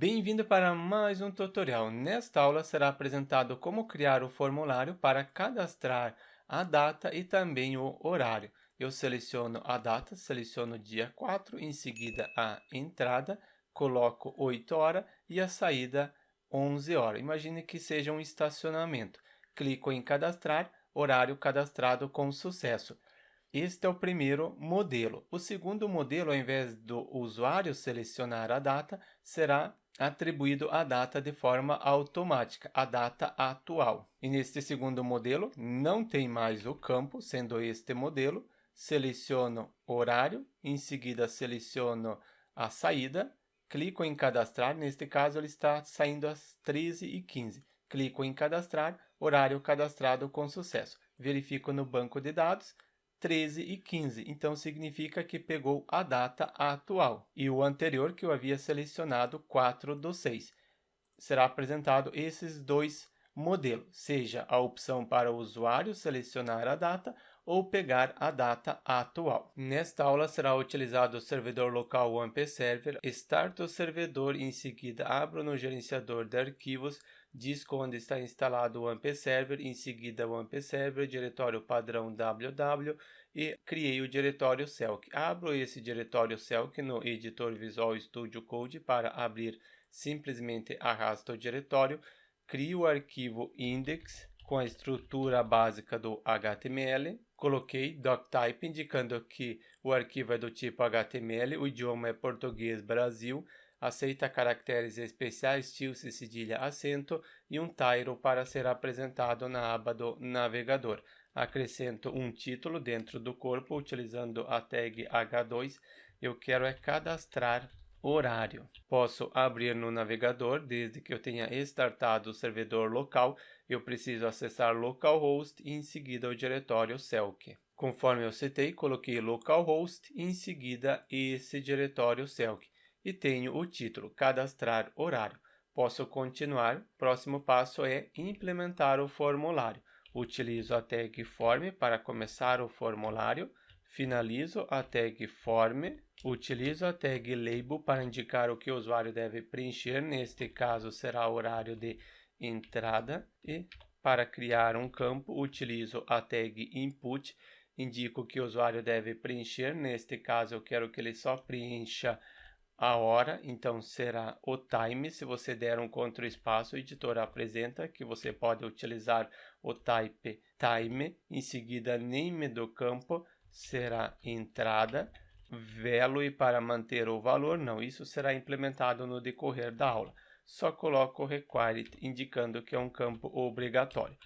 Bem-vindo para mais um tutorial. Nesta aula será apresentado como criar o formulário para cadastrar a data e também o horário. Eu seleciono a data, seleciono o dia 4, em seguida a entrada, coloco 8 horas e a saída 11 horas. Imagine que seja um estacionamento. Clico em cadastrar, horário cadastrado com sucesso. Este é o primeiro modelo. O segundo modelo, ao invés do usuário selecionar a data, será atribuído a data de forma automática, a data atual. E neste segundo modelo, não tem mais o campo, sendo este modelo. Seleciono horário, em seguida seleciono a saída, clico em cadastrar, neste caso ele está saindo às 13h15. Clico em cadastrar, horário cadastrado com sucesso. Verifico no banco de dados, 13h15, então significa que pegou a data atual. E o anterior, que eu havia selecionado, 4/6. Será apresentado esses dois modelos, seja a opção para o usuário selecionar a data ou pegar a data atual. Nesta aula será utilizado o servidor local OneP Server. Start o servidor e em seguida abro no gerenciador de arquivos, disco onde está instalado o OneP Server, em seguida o OneP Server, diretório padrão www e criei o diretório Celk. Abro esse diretório Celk no editor Visual Studio Code. Para abrir, simplesmente arrasta o diretório, crio o arquivo index com a estrutura básica do HTML, coloquei doctype indicando que o arquivo é do tipo HTML, o idioma é português Brasil, aceita caracteres especiais, tilde, cedilha, acento e um title para ser apresentado na aba do navegador. Acrescento um título dentro do corpo utilizando a tag H2. Eu quero cadastrar horário. Posso abrir no navegador desde que eu tenha startado o servidor local. Eu preciso acessar localhost e em seguida o diretório Celk. Conforme eu citei, coloquei localhost e em seguida esse diretório Celk. E tenho o título, cadastrar horário. Posso continuar. Próximo passo é implementar o formulário. Utilizo a tag form para começar o formulário. Finalizo a tag form. Utilizo a tag label para indicar o que o usuário deve preencher. Neste caso será o horário de entrada. E para criar um campo, utilizo a tag input. Indico que o usuário deve preencher. Neste caso eu quero que ele só preencha a hora, então será o time. Se você der um Ctrl espaço, o editor apresenta que você pode utilizar o type time. Em seguida, name do campo será entrada. Value para manter o valor, não, isso será implementado no decorrer da aula. Só coloco required, indicando que é um campo obrigatório.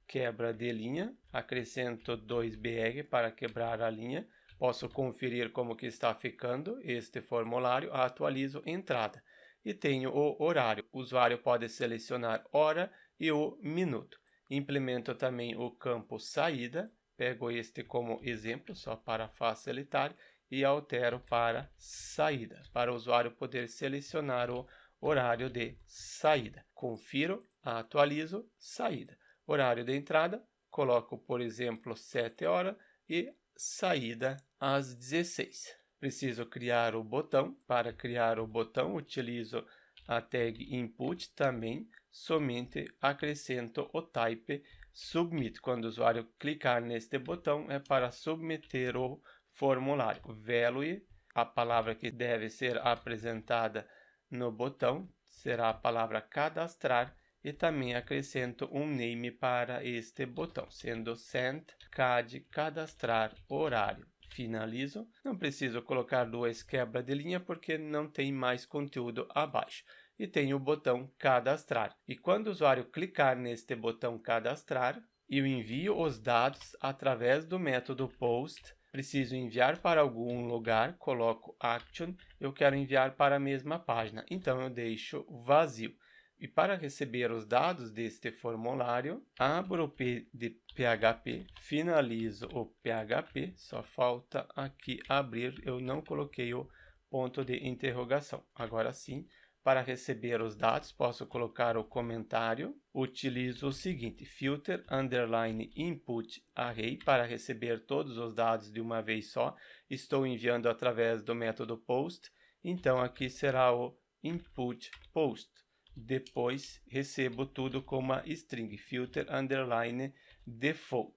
Quebra de linha, acrescento 2br para quebrar a linha. Posso conferir como que está ficando este formulário, atualizo entrada. E tenho o horário. O usuário pode selecionar hora e o minuto. Implemento também o campo saída. Pego este como exemplo, só para facilitar, e altero para saída, para o usuário poder selecionar o horário de saída. Confiro, atualizo, saída. Horário de entrada, coloco, por exemplo, 7 horas e saída às 16. Preciso criar o botão. Para criar o botão, utilizo a tag input também. Somente acrescento o type submit. Quando o usuário clicar neste botão, é para submeter o formulário. Value, a palavra que deve ser apresentada no botão, será a palavra cadastrar. E também acrescento um name para este botão, sendo send cad cadastrar horário. Finalizo. Não preciso colocar duas quebras de linha porque não tem mais conteúdo abaixo. E tenho o botão cadastrar. E quando o usuário clicar neste botão cadastrar, eu envio os dados através do método post. Preciso enviar para algum lugar, coloco action. Eu quero enviar para a mesma página, então eu deixo vazio. E para receber os dados deste formulário, abro o P de PHP, finalizo o PHP, só falta aqui abrir, eu não coloquei o ponto de interrogação. Agora sim, para receber os dados, posso colocar o comentário. Utilizo o seguinte, filter underline input array para receber todos os dados de uma vez só. Estou enviando através do método post, então aqui será o input post. Depois recebo tudo com uma string, filter underline default.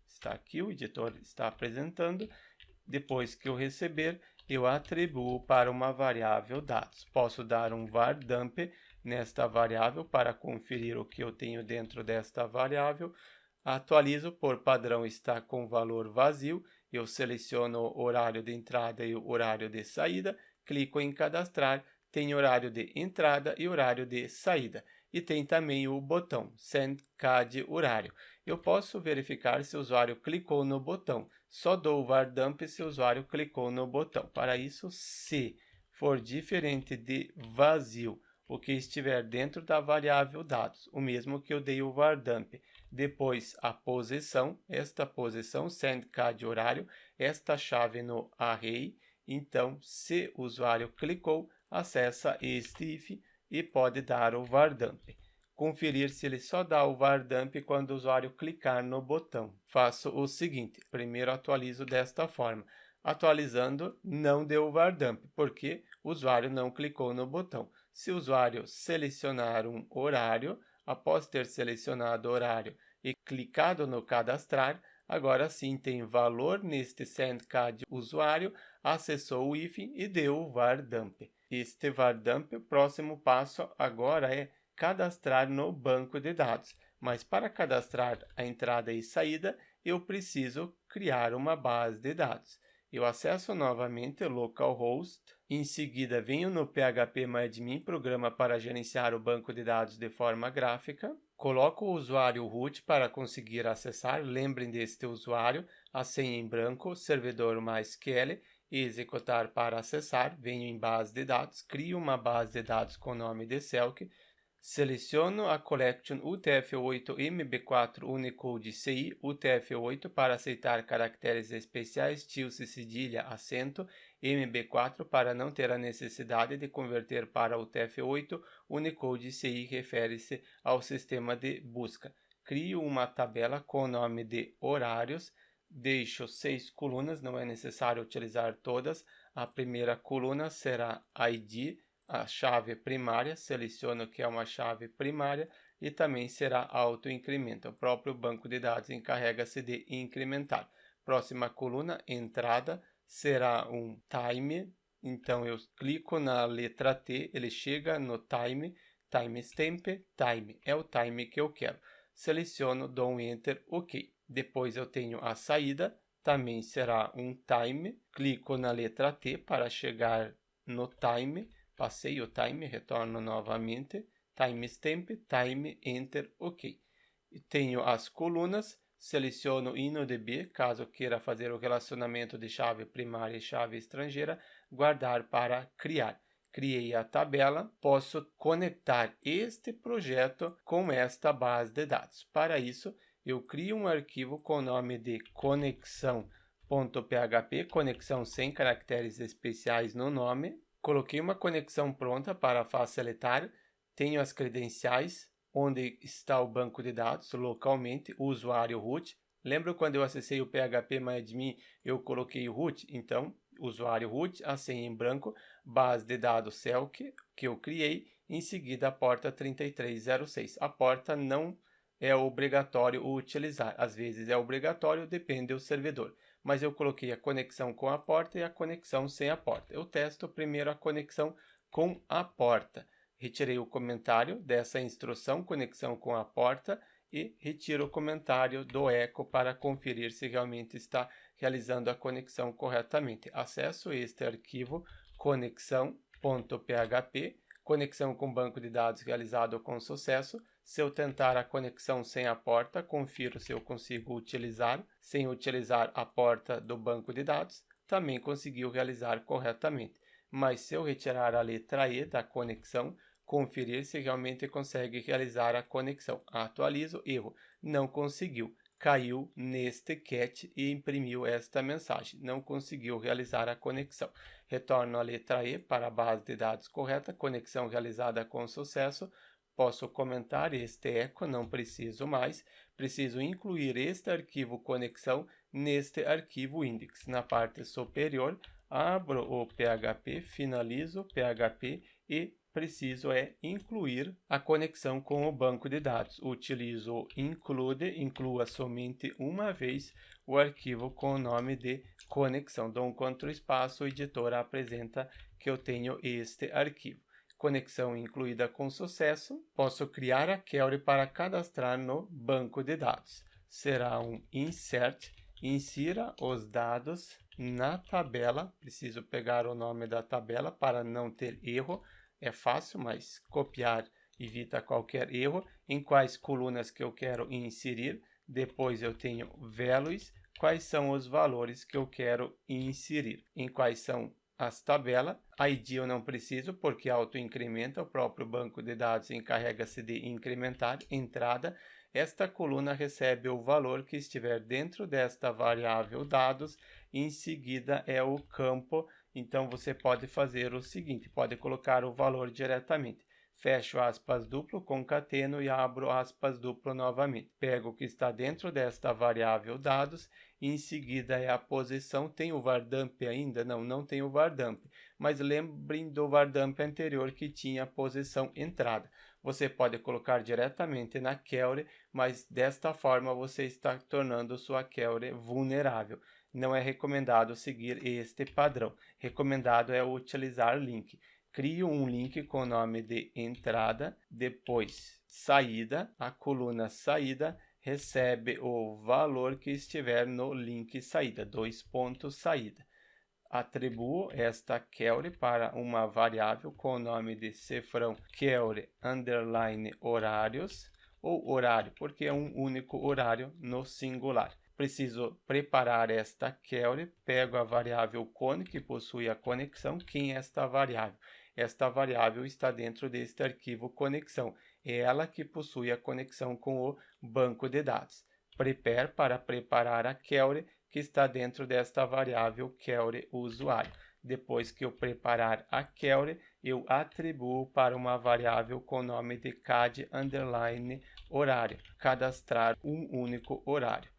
Está aqui, o editor está apresentando. Depois que eu receber, eu atribuo para uma variável dados. Posso dar um var dump nesta variável para conferir o que eu tenho dentro desta variável. Atualizo, por padrão está com valor vazio. Eu seleciono o horário de entrada e o horário de saída. Clico em cadastrar. Tem horário de entrada e horário de saída. E tem também o botão Send CAD horário. Eu posso verificar se o usuário clicou no botão. Só dou o var dump se o usuário clicou no botão. Para isso, se for diferente de vazio, o que estiver dentro da variável dados, o mesmo que eu dei o var dump, depois a posição, esta posição, Send CAD horário, esta chave no array. Então, se o usuário clicou, acessa este if e pode dar o var dump. Conferir se ele só dá o var dump quando o usuário clicar no botão. Faço o seguinte, primeiro atualizo desta forma. Atualizando, não deu o var dump, porque o usuário não clicou no botão. Se o usuário selecionar um horário, após ter selecionado o horário e clicado no cadastrar, agora sim tem valor neste SendCAD usuário, acessou o if e deu o var dump. Este var dump, o próximo passo agora é cadastrar no banco de dados. Mas para cadastrar a entrada e saída, eu preciso criar uma base de dados. Eu acesso novamente localhost, em seguida venho no phpMyAdmin, programa para gerenciar o banco de dados de forma gráfica. Coloco o usuário root para conseguir acessar, lembrem deste usuário, a senha em branco, servidor MySQL, e executar para acessar, venho em base de dados, crio uma base de dados com nome de Selk, seleciono a collection UTF-8 MB4 Unicode CI UTF-8 para aceitar caracteres especiais, tilde, cedilha, acento, MB4 para não ter a necessidade de converter para UTF-8, Unicode CI refere-se ao sistema de busca. Crio uma tabela com o nome de horários, deixo 6 colunas, não é necessário utilizar todas. A primeira coluna será ID, a chave primária, seleciono que é uma chave primária e também será autoincremento. O próprio banco de dados encarrega-se de incrementar. Próxima coluna, entrada, será um time. Então eu clico na letra T, ele chega no time, timestamp, time, é o time que eu quero. Seleciono, dou um enter, ok. Depois eu tenho a saída, também será um time, clico na letra T para chegar no time, passei o time, retorno novamente, timestamp, time, enter, ok. E tenho as colunas, seleciono InnoDB, caso queira fazer o relacionamento de chave primária e chave estrangeira, guardar para criar. Criei a tabela, posso conectar este projeto com esta base de dados. Para isso, eu crio um arquivo com o nome de conexão.php, conexão sem caracteres especiais no nome. Coloquei uma conexão pronta para facilitar, tenho as credenciais, onde está o banco de dados, localmente, o usuário root. Lembra quando eu acessei o phpMyAdmin, eu coloquei o root? Então, usuário root, a senha em branco, base de dados Selk, que eu criei, em seguida a porta 3306. A porta não é obrigatório utilizar, às vezes é obrigatório, depende do servidor. Mas eu coloquei a conexão com a porta e a conexão sem a porta. Eu testo primeiro a conexão com a porta. Retirei o comentário dessa instrução, conexão com a porta, e retiro o comentário do eco para conferir se realmente está realizando a conexão corretamente. Acesso este arquivo conexão.php, conexão com banco de dados realizado com sucesso. Se eu tentar a conexão sem a porta, confiro se eu consigo utilizar. Sem utilizar a porta do banco de dados, também conseguiu realizar corretamente. Mas se eu retirar a letra E da conexão, conferir se realmente consegue realizar a conexão. Atualizo, erro, não conseguiu. Caiu neste cat e imprimiu esta mensagem. Não conseguiu realizar a conexão. Retorno a letra E para a base de dados correta, conexão realizada com sucesso. Posso comentar este eco, não preciso mais. Preciso incluir este arquivo conexão neste arquivo index. Na parte superior, abro o PHP, finalizo o PHP e preciso incluir a conexão com o banco de dados. Utilizo o include, inclua somente uma vez o arquivo com o nome de conexão. Dou um Ctrl espaço, o editor apresenta que eu tenho este arquivo. Conexão incluída com sucesso, posso criar a query para cadastrar no banco de dados. Será um insert, insira os dados na tabela, preciso pegar o nome da tabela para não ter erro, é fácil, mas copiar evita qualquer erro, em quais colunas que eu quero inserir, depois eu tenho values, quais são os valores que eu quero inserir, em quais são as tabelas, ID eu não preciso porque auto-incrementa, o próprio banco de dados encarrega-se de incrementar, entrada, esta coluna recebe o valor que estiver dentro desta variável dados, em seguida é o campo, então você pode fazer o seguinte, pode colocar o valor diretamente. Fecho aspas duplo, concateno e abro aspas duplo novamente. Pego o que está dentro desta variável dados, em seguida é a posição. Tem o vardamp ainda? Não, não tem o vardamp. Mas lembrem do vardamp anterior que tinha a posição entrada. Você pode colocar diretamente na query, mas desta forma você está tornando sua query vulnerável. Não é recomendado seguir este padrão. Recomendado é utilizar link. Crio um link com o nome de entrada, depois saída, a coluna saída recebe o valor que estiver no link saída, saída. Atribuo esta query para uma variável com o nome de cifrão query underline horários, ou horário, porque é um único horário no singular. Preciso preparar esta query, pego a variável cone, que possui a conexão. Quem é esta variável? Esta variável está dentro deste arquivo conexão. É ela que possui a conexão com o banco de dados. Prepare para preparar a query, que está dentro desta variável query usuário. Depois que eu preparar a query, eu atribuo para uma variável com o nome de cad underline horário, cadastrar um único horário.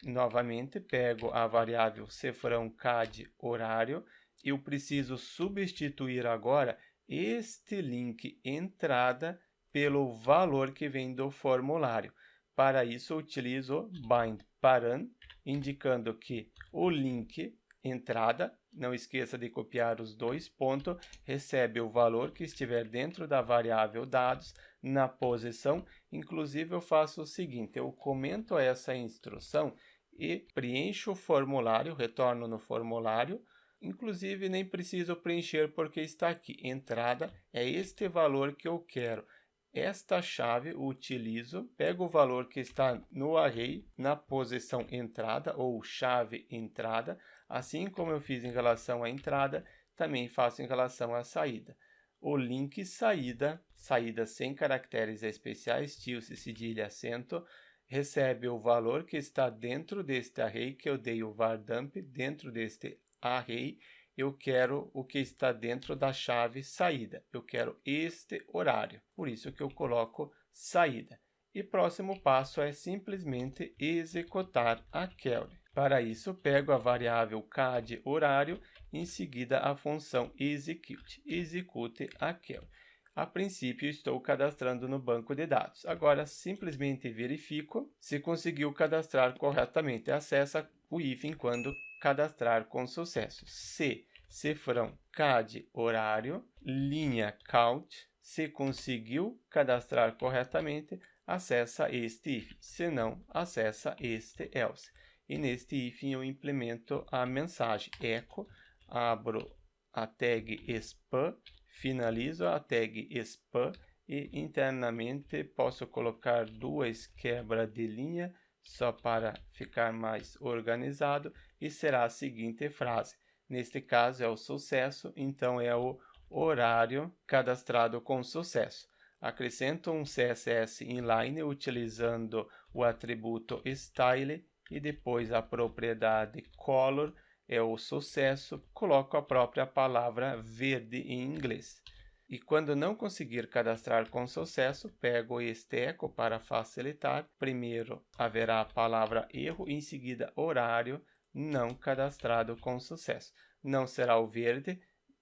Novamente, pego a variável cifrão cad horário. Eu preciso substituir agora este link entrada pelo valor que vem do formulário. Para isso, eu utilizo bind param, indicando que o link entrada, não esqueça de copiar os dois pontos, recebe o valor que estiver dentro da variável dados na posição. Inclusive, eu faço o seguinte, eu comento essa instrução e preencho o formulário, retorno no formulário. Inclusive, nem preciso preencher porque está aqui. Entrada é este valor que eu quero. Esta chave utilizo, pego o valor que está no array, na posição entrada ou chave entrada. Assim como eu fiz em relação à entrada, também faço em relação à saída. O link saída, saída sem caracteres especiais, tilde, cedilha, acento, recebe o valor que está dentro deste array, que eu dei o vardamp dentro deste array. Eu quero o que está dentro da chave saída. Eu quero este horário. Por isso que eu coloco saída. E próximo passo é simplesmente executar a query. Para isso, pego a variável cad horário, em seguida a função execute. Execute a query. A princípio, estou cadastrando no banco de dados. Agora, simplesmente verifico se conseguiu cadastrar corretamente. Acessa o hífen quando cadastrar com sucesso. Se cifrão cad horário, linha count, se conseguiu cadastrar corretamente, acessa este hífen. Se não, acessa este else. E neste hífen eu implemento a mensagem echo, abro a tag spam, finalizo a tag spam e internamente posso colocar duas quebras de linha só para ficar mais organizado e será a seguinte frase. Neste caso é o sucesso, então é o horário cadastrado com sucesso. Acrescento um CSS inline utilizando o atributo style e depois a propriedade color é o sucesso, coloco a própria palavra verde em inglês. E quando não conseguir cadastrar com sucesso, pego este eco para facilitar. Primeiro haverá a palavra erro, em seguida horário não cadastrado com sucesso. Não será o verde,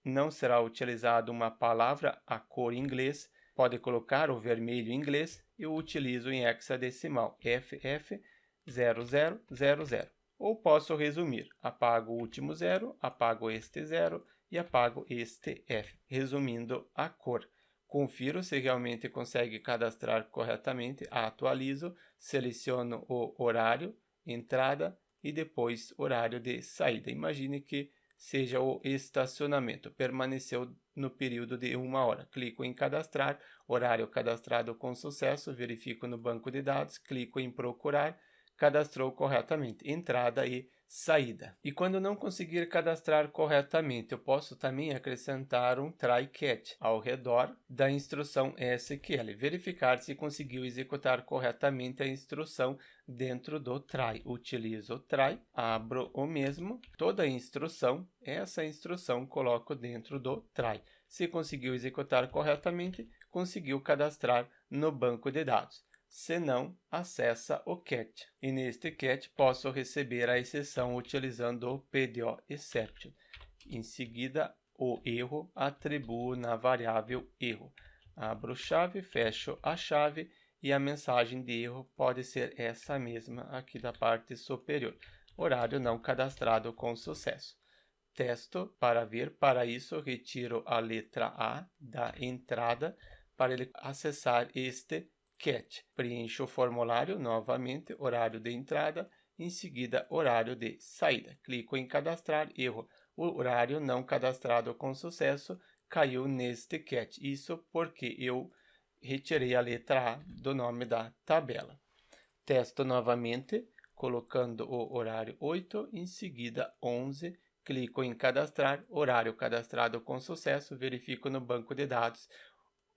não será utilizado uma palavra, a cor em inglês, pode colocar o vermelho em inglês, eu utilizo em hexadecimal, FF0000. Ou posso resumir, apago o último zero, apago este zero e apago este F, resumindo a cor. Confiro se realmente consegue cadastrar corretamente, atualizo, seleciono o horário, entrada e depois horário de saída. Imagine que seja o estacionamento, permaneceu no período de 1 hora. Clico em cadastrar, horário cadastrado com sucesso, verifico no banco de dados, clico em procurar, cadastrou corretamente, entrada e saída. E quando não conseguir cadastrar corretamente, eu posso também acrescentar um try catch ao redor da instrução SQL, verificar se conseguiu executar corretamente a instrução dentro do try. Utilizo o try, abro o mesmo, toda a instrução, essa instrução coloco dentro do try. Se conseguiu executar corretamente, conseguiu cadastrar no banco de dados. Se não, acessa o catch. E neste catch posso receber a exceção utilizando o PDO exception. Em seguida, o erro atribuo na variável erro. Abro chave, fecho a chave e a mensagem de erro pode ser essa mesma aqui da parte superior. Horário não cadastrado com sucesso. Testo para ver, para isso retiro a letra A da entrada para ele acessar este catch. Preencho o formulário novamente, horário de entrada, em seguida horário de saída. Clico em cadastrar, erro. O horário não cadastrado com sucesso caiu neste catch. Isso porque eu retirei a letra A do nome da tabela. Testo novamente, colocando o horário 8, em seguida 11. Clico em cadastrar, horário cadastrado com sucesso, verifico no banco de dados.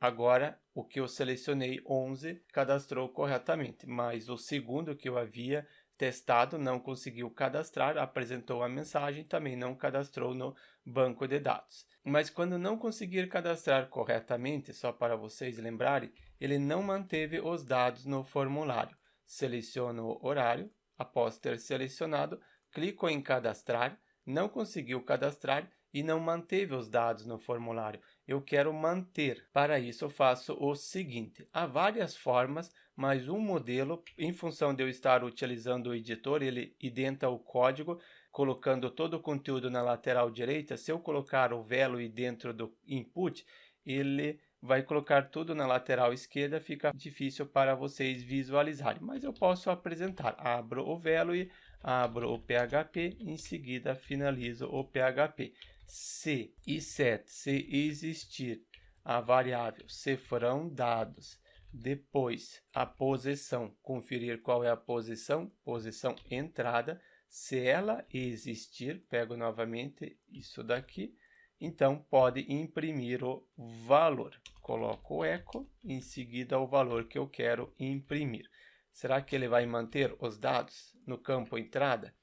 Agora, o que eu selecionei 11 cadastrou corretamente, mas o segundo que eu havia testado não conseguiu cadastrar, apresentou a mensagem, também não cadastrou no banco de dados. Mas quando não conseguir cadastrar corretamente, só para vocês lembrarem, ele não manteve os dados no formulário. Seleciono o horário, após ter selecionado, clico em cadastrar, não conseguiu cadastrar e não manteve os dados no formulário. Eu quero manter. Para isso, eu faço o seguinte. Há várias formas, mas um modelo, em função de eu estar utilizando o editor, ele identa o código, colocando todo o conteúdo na lateral direita. Se eu colocar o value dentro do input, ele vai colocar tudo na lateral esquerda, fica difícil para vocês visualizarem. Mas eu posso apresentar. Abro o value, abro o PHP, em seguida finalizo o PHP. Se e set, se existir a variável, se foram dados, depois a posição, conferir qual é a posição, posição entrada, se ela existir, pego novamente isso daqui, então pode imprimir o valor. Coloco o eco, em seguida o valor que eu quero imprimir. Será que ele vai manter os dados no campo entrada?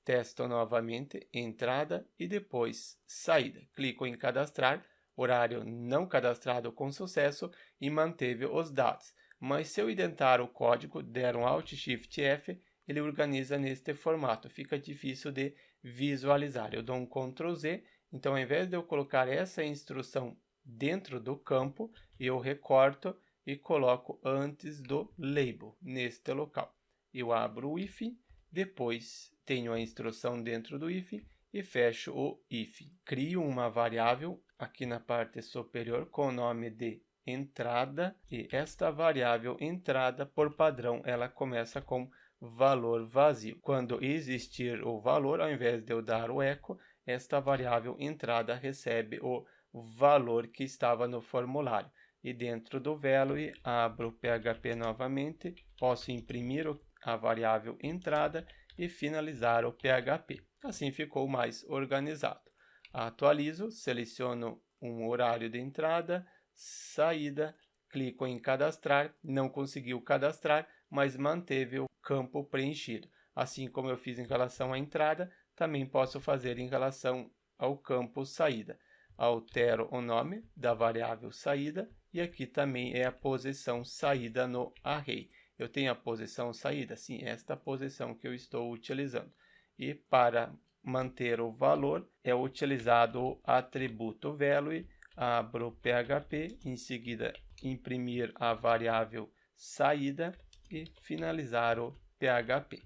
Testo novamente, entrada e depois saída. Clico em cadastrar, horário não cadastrado com sucesso e manteve os dados. Mas se eu identar o código, der um Alt Shift F, ele organiza neste formato. Fica difícil de visualizar. Eu dou um Ctrl Z, então ao invés de eu colocar essa instrução dentro do campo, eu recorto e coloco antes do label, neste local. Eu abro o if, depois tenho a instrução dentro do if e fecho o if. Crio uma variável aqui na parte superior com o nome de entrada e esta variável entrada, por padrão, ela começa com valor vazio. Quando existir o valor, ao invés de eu dar o eco, esta variável entrada recebe o valor que estava no formulário. E dentro do value, abro o PHP novamente, posso imprimir a variável entrada e finalizar o PHP. Assim ficou mais organizado. Atualizo, seleciono um horário de entrada, saída, clico em cadastrar, não conseguiu cadastrar, mas manteve o campo preenchido. Assim como eu fiz em relação à entrada, também posso fazer em relação ao campo saída. Altero o nome da variável saída e aqui também é a posição saída no array. Eu tenho a posição saída? Sim, esta posição que eu estou utilizando. E para manter o valor, é utilizado o atributo value, abro o PHP, em seguida imprimir a variável saída e finalizar o PHP.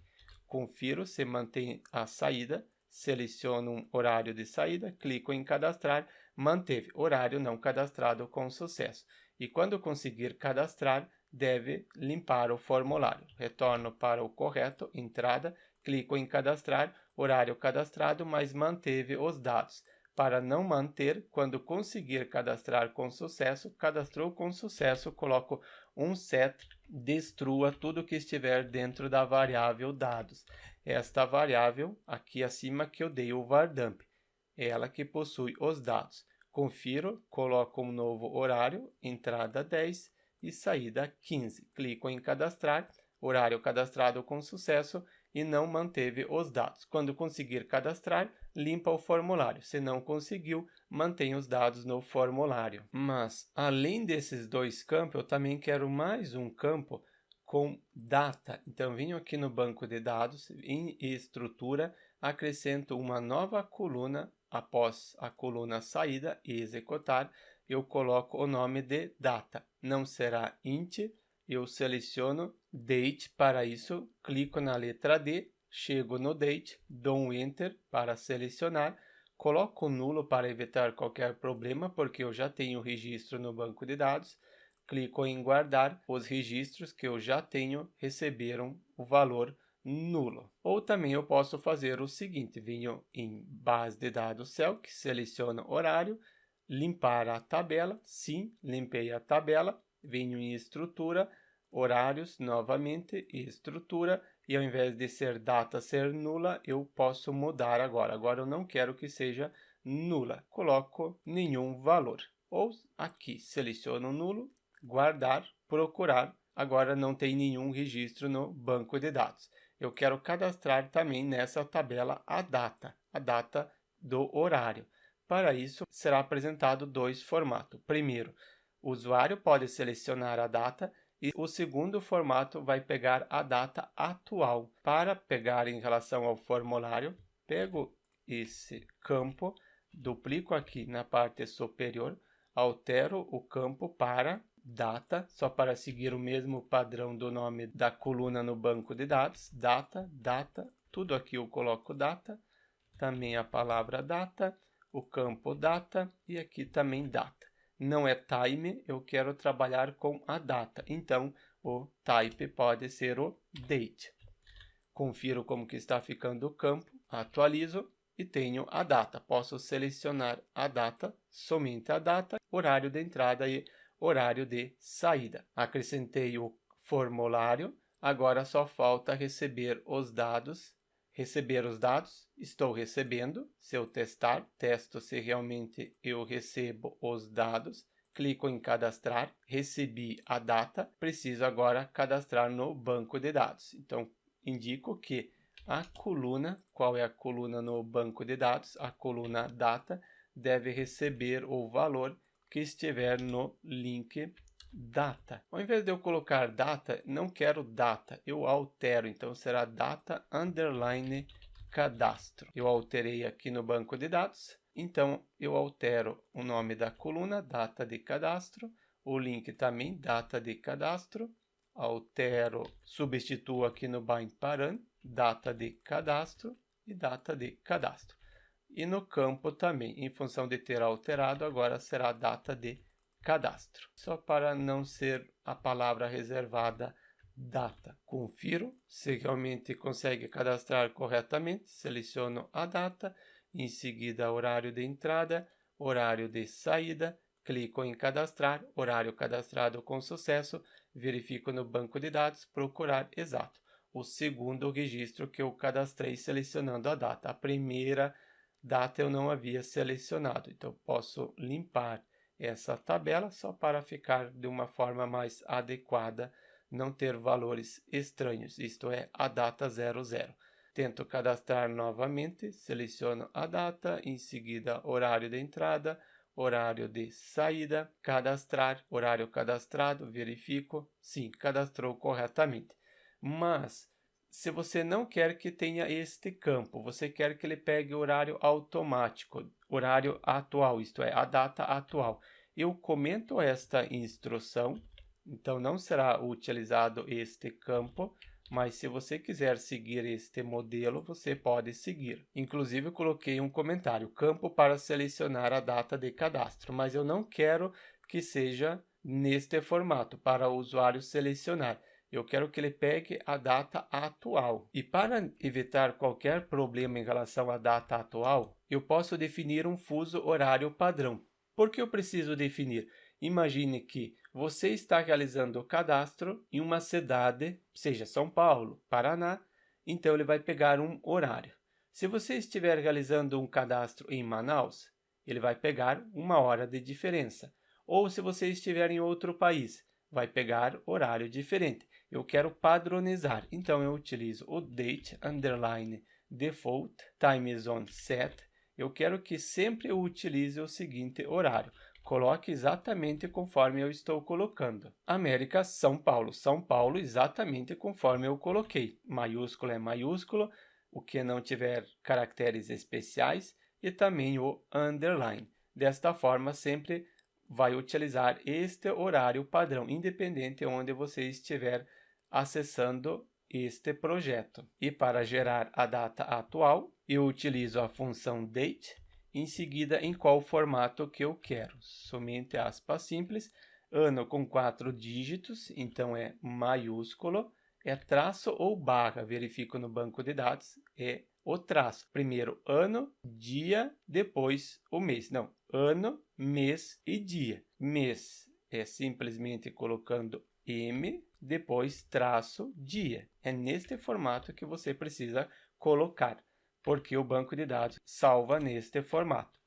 Confiro se mantém a saída, seleciono um horário de saída, clico em cadastrar, manteve horário não cadastrado com sucesso. E quando conseguir cadastrar, deve limpar o formulário. Retorno para o correto, entrada, clico em cadastrar, horário cadastrado, mas manteve os dados. Para não manter, quando conseguir cadastrar com sucesso, cadastrou com sucesso, coloco um set, destrua tudo que estiver dentro da variável dados. Esta variável aqui acima que eu dei o vardump, ela que possui os dados. Confiro, coloco um novo horário, entrada 10 e saída 15. Clico em cadastrar, horário cadastrado com sucesso e não manteve os dados. Quando conseguir cadastrar, limpa o formulário. Se não conseguiu, mantém os dados no formulário. Mas, além desses dois campos, eu também quero mais um campo com data. Então, venho aqui no banco de dados, em estrutura, acrescento uma nova coluna. Após a coluna saída e executar, eu coloco o nome de data. Não será int, eu seleciono date. Para isso, clico na letra D, chego no date, dou um enter para selecionar, coloco nulo para evitar qualquer problema, porque eu já tenho o registro no banco de dados. Clico em guardar, os registros que eu já tenho receberam o valor nulo. Ou também eu posso fazer o seguinte, venho em base de dados Calc, seleciono horário, limpar a tabela, sim, limpei a tabela, venho em estrutura, horários, novamente, estrutura, e ao invés de ser data ser nula, eu posso mudar agora. Agora eu não quero que seja nula, coloco nenhum valor. Ou aqui, seleciono nulo, guardar, procurar, agora não tem nenhum registro no banco de dados. Eu quero cadastrar também nessa tabela a data do horário. Para isso, será apresentado dois formatos. Primeiro, o usuário pode selecionar a data e o segundo formato vai pegar a data atual. Para pegar em relação ao formulário, pego esse campo, duplico aqui na parte superior, altero o campo para data, só para seguir o mesmo padrão do nome da coluna no banco de dados, data, tudo aqui eu coloco data, também a palavra data, o campo data e aqui também data. Não é time, eu quero trabalhar com a data, então o type pode ser o date. Confiro como que está ficando o campo, atualizo e tenho a data. Posso selecionar a data, somente a data, horário de entrada e horário de saída. Acrescentei o formulário, agora só falta receber os dados. Estou recebendo. Se eu testar, testo se realmente eu recebo os dados. Clico em cadastrar, recebi a data, preciso agora cadastrar no banco de dados. Então, indico que a coluna, qual é a coluna no banco de dados? A coluna data deve receber o valor que estiver no link data. Ao invés de eu colocar data, não quero data, eu altero, então será data underline cadastro. Eu alterei aqui no banco de dados, então eu altero o nome da coluna, data de cadastro, o link também, data de cadastro, altero, substituo aqui no bind param, data de cadastro e data de cadastro. E no campo também, em função de ter alterado, agora será data de cadastro. Só para não ser a palavra reservada data. Confiro se realmente consegue cadastrar corretamente, seleciono a data, em seguida horário de entrada, horário de saída, clico em cadastrar, horário cadastrado com sucesso, verifico no banco de dados, procurar exato. O segundo registro que eu cadastrei selecionando a data. A primeira data eu não havia selecionado, então posso limpar essa tabela só para ficar de uma forma mais adequada, não ter valores estranhos, isto é, a data 00. Tento cadastrar novamente, seleciono a data, em seguida horário de entrada, horário de saída, cadastrar, horário cadastrado, verifico, sim, cadastrou corretamente. Mas se você não quer que tenha este campo, você quer que ele pegue o horário automático, horário atual, isto é, a data atual. Eu comento esta instrução, então não será utilizado este campo, mas se você quiser seguir este modelo, você pode seguir. Inclusive, eu coloquei um comentário, campo para selecionar a data de cadastro, mas eu não quero que seja neste formato, para o usuário selecionar. Eu quero que ele pegue a data atual. E para evitar qualquer problema em relação à data atual, eu posso definir um fuso horário padrão. Por que eu preciso definir? Imagine que você está realizando o cadastro em uma cidade, seja São Paulo, Paraná, então ele vai pegar um horário. Se você estiver realizando um cadastro em Manaus, ele vai pegar 1 hora de diferença. Ou se você estiver em outro país, vai pegar horário diferente. Eu quero padronizar, então eu utilizo o date underline default time zone set. Eu quero que sempre eu utilize o seguinte horário. Coloque exatamente conforme eu estou colocando. América, São Paulo exatamente conforme eu coloquei. Maiúsculo é maiúsculo, o que não tiver caracteres especiais e também o underline. Desta forma, sempre vai utilizar este horário padrão, independente de onde você estiver acessando este projeto. E para gerar a data atual, eu utilizo a função date, em seguida em qual formato que eu quero. Somente aspas simples, ano com 4 dígitos, então é maiúsculo, é traço ou barra, verifico no banco de dados, é o traço. Primeiro ano, dia, depois o mês. Não, ano, mês e dia. Mês é simplesmente colocando M, depois traço dia. É neste formato que você precisa colocar, porque o banco de dados salva neste formato.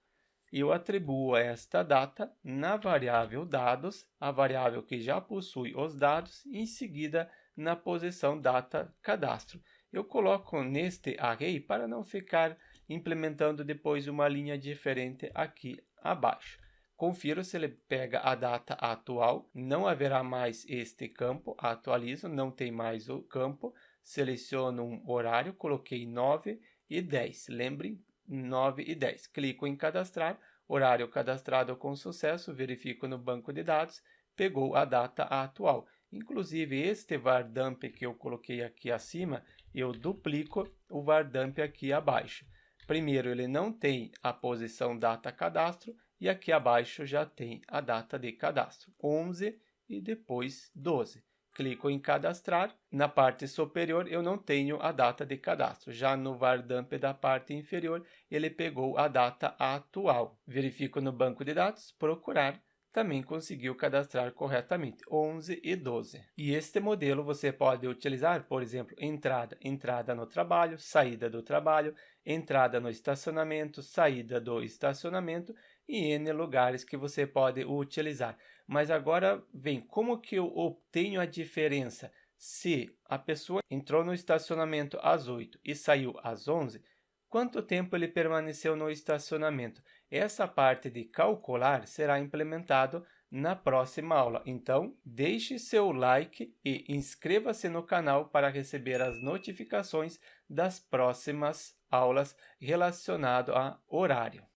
Eu atribuo esta data na variável dados, a variável que já possui os dados, e em seguida na posição data cadastro. Eu coloco neste array para não ficar implementando depois uma linha diferente aqui abaixo. Confiro se ele pega a data atual, não haverá mais este campo, atualizo, não tem mais o campo, seleciono um horário, coloquei 9 e 10, lembrem, 9 e 10. Clico em cadastrar, horário cadastrado com sucesso, verifico no banco de dados, pegou a data atual. Inclusive, este vardamp que eu coloquei aqui acima, eu duplico o vardamp aqui abaixo. Primeiro, ele não tem a posição data cadastro, e aqui abaixo já tem a data de cadastro, 11 e depois 12. Clico em cadastrar, na parte superior eu não tenho a data de cadastro, já no vardamp da parte inferior ele pegou a data atual. Verifico no banco de dados, procurar, também conseguiu cadastrar corretamente, 11 e 12. E este modelo você pode utilizar, por exemplo, entrada no trabalho, saída do trabalho, entrada no estacionamento, saída do estacionamento e N lugares que você pode utilizar. Mas agora vem, como que eu obtenho a diferença? Se a pessoa entrou no estacionamento às 8 e saiu às 11, quanto tempo ele permaneceu no estacionamento? Essa parte de calcular será implementado na próxima aula. Então, deixe seu like e inscreva-se no canal para receber as notificações das próximas aulas relacionadas a horário.